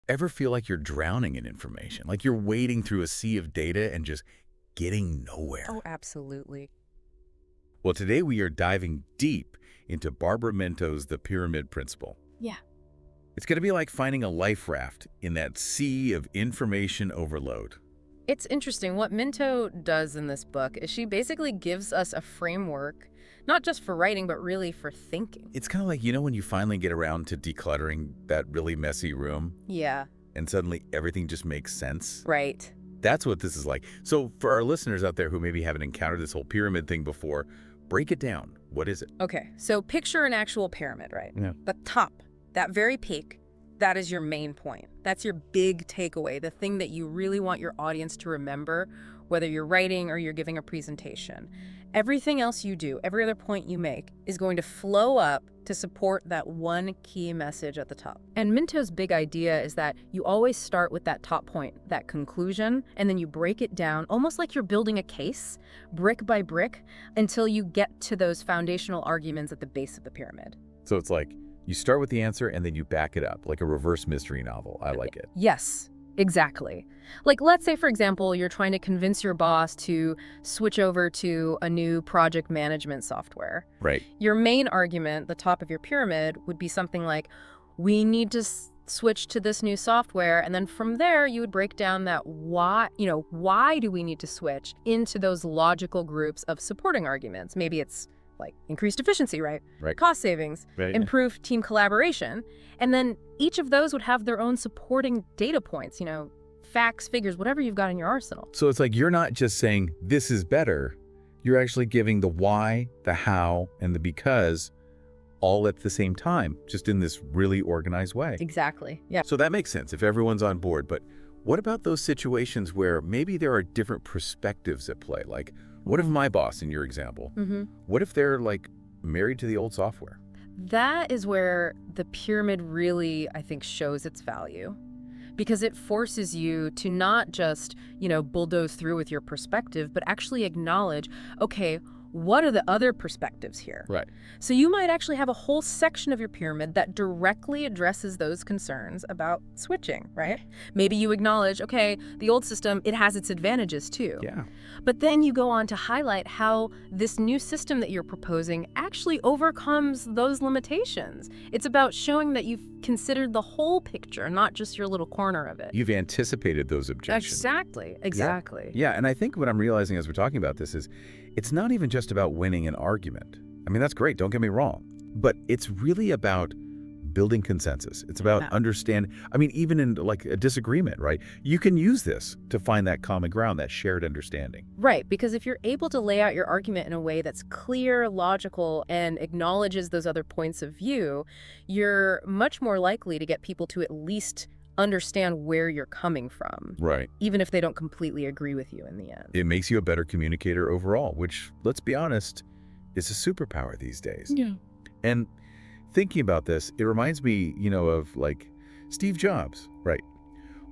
Ever feel like you're drowning in information, like you're wading through a sea of data and just getting nowhere? Oh, absolutely. Well, today we are diving deep into Barbara Minto's The Pyramid Principle. Yeah. It's going to be like finding a life raft in that sea of information overload. It's interesting. What Minto does in this book is she basically gives us a framework, not just for writing, but really for thinking. It's kind of like, when you finally get around to decluttering that really messy room Yeah, and suddenly everything just makes sense. right. That's what this is like. So for our listeners out there who maybe haven't encountered this whole pyramid thing before, break it down. What is it? Okay, so picture an actual pyramid, right? Yeah. The top, that very peak, that is your main point. That's your big takeaway, the thing that you really want your audience to remember, whether you're writing or you're giving a presentation. Everything else you do, every other point you make, is going to flow up to support that one key message at the top. And Minto's big idea is that you always start with that top point, that conclusion, and then you break it down almost like you're building a case, brick by brick, until you get to those foundational arguments at the base of the pyramid. So it's like you start with the answer and then you back it up, like a reverse mystery novel. I like it. Yes, exactly. Like, let's say, for example, you're trying to convince your boss to switch over to a new project management software. Right. Your main argument, the top of your pyramid, would be something like, we need to switch to this new software. And then from there, you would break down that why do we need to switch into those logical groups of supporting arguments. Maybe it's like increased efficiency, right? Right. Cost savings, Right. improved team collaboration. And then each of those would have their own supporting data points, facts, figures, whatever you've got in your arsenal. So it's like you're not just saying this is better. You're actually giving the why, the how, and the because all at the same time, just in this really organized way. Exactly. Yeah. So that makes sense if everyone's on board. But what about those situations where maybe there are different perspectives at play? Like, what if my boss, in your example, what if they're like married to the old software? That is where the pyramid really, I think, shows its value. Because it forces you to not just, bulldoze through with your perspective, but actually acknowledge, okay, what are the other perspectives here? Right. So you might actually have a whole section of your pyramid that directly addresses those concerns about switching, right? Maybe you acknowledge, okay, the old system, it has its advantages too. Yeah. But then you go on to highlight how this new system that you're proposing actually overcomes those limitations. It's about showing that you've considered the whole picture, not just your little corner of it. You've anticipated those objections. Exactly. Yeah, and I think what I'm realizing as we're talking about this is it's not even just about winning an argument. I mean, that's great, don't get me wrong. But it's really about building consensus. It's about understanding. I mean, even in like a disagreement, right? You can use this to find that common ground, that shared understanding. Right, because if you're able to lay out your argument in a way that's clear, logical, and acknowledges those other points of view, you're much more likely to get people to at least understand where you're coming from. Right. Even if they don't completely agree with you in the end. It makes you a better communicator overall, which, let's be honest, is a superpower these days. Yeah. And thinking about this, it reminds me, of like Steve Jobs, right?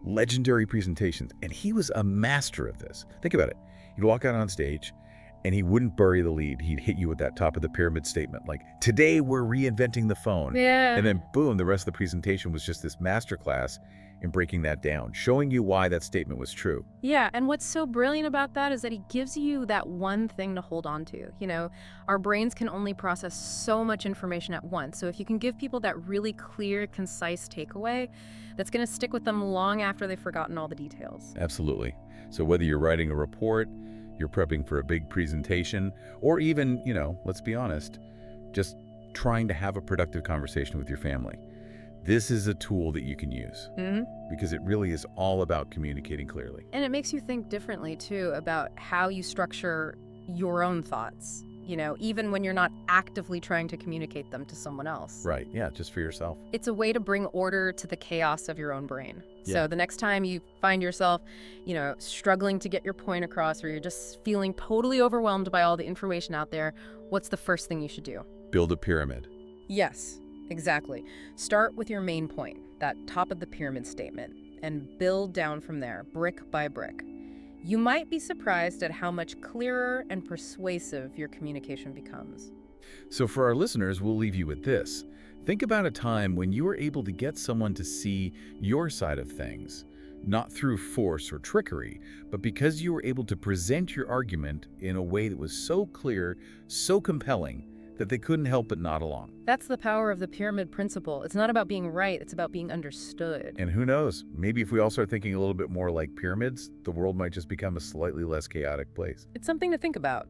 Legendary presentations. And he was a master of this. Think about it. He'd walk out on stage and he wouldn't bury the lead. He'd hit you with that top of the pyramid statement, like, today we're reinventing the phone. Yeah. And then boom, the rest of the presentation was just this masterclass in breaking that down, showing you why that statement was true. Yeah, and what's so brilliant about that is that he gives you that one thing to hold on to. Our brains can only process so much information at once. So if you can give people that really clear, concise takeaway, that's going to stick with them long after they've forgotten all the details. Absolutely. So whether you're writing a report, you're prepping for a big presentation, or even, let's be honest, just trying to have a productive conversation with your family, this is a tool that you can use because it really is all about communicating clearly. And it makes you think differently, too, about how you structure your own thoughts, even when you're not actively trying to communicate them to someone else. Right. Yeah, just for yourself. It's a way to bring order to the chaos of your own brain. Yeah. So the next time you find yourself, struggling to get your point across, or you're just feeling totally overwhelmed by all the information out there, what's the first thing you should do? Build a pyramid. Yes. Exactly. Start with your main point, that top of the pyramid statement, and build down from there, brick by brick. You might be surprised at how much clearer and persuasive your communication becomes. So for our listeners, we'll leave you with this. Think about a time when you were able to get someone to see your side of things, not through force or trickery, but because you were able to present your argument in a way that was so clear, so compelling, that they couldn't help but nod along. That's the power of the pyramid principle. It's not about being right, it's about being understood. And who knows, maybe if we all start thinking a little bit more like pyramids, the world might just become a slightly less chaotic place. It's something to think about.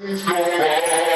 It's